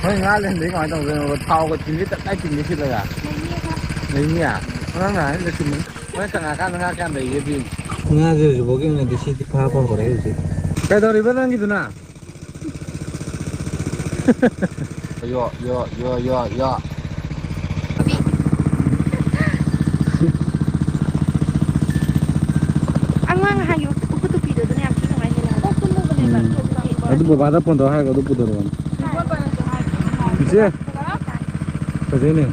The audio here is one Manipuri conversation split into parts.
hơi ngã lên đấy ngoài tầng rồi thao cái chín cái tay chín cái thịt rồi à đấy nhỉ nó này là chín mấy thằng ngã can đấy cái gì ngã rồi bố cái này cái xịt phá qua cái đấy gì cái đó đi bên đó gitu na yo ang hayo putu pido dun yang kita main lah itu beberapa pun dah hai kalau putar kan bisa ke sini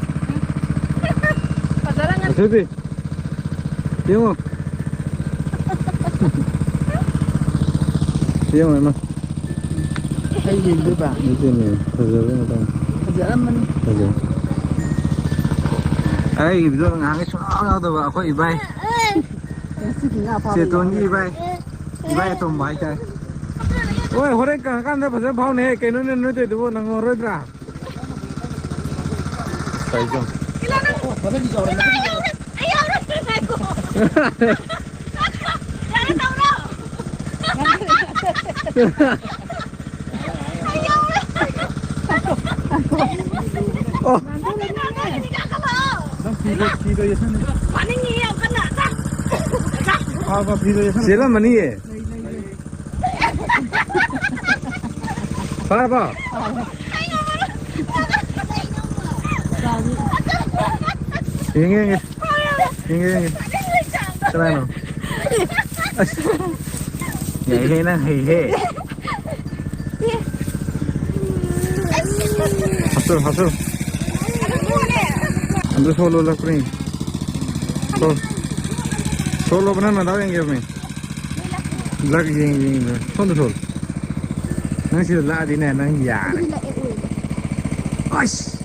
pasaran ke sini tengok tengok mana ay hindi ba di sini pasaran apa pasaran man pasaran ay itu ngangai soal tu aku ibai sẽ tôn như vậy vậy tôm bãi trái ôi hồi đấy cả căn ra phải xem phao này cái nó tuyệt vời nó ngồi ra thấy không Sila mani ye. Faba. Inge. Kemana? Hehe na hehe. Hasil. Ambil solo lah kering. Solo benar mana tahu yang game ni? Lag yang solo solo. Nang sila lah di ni nang ya. Aish.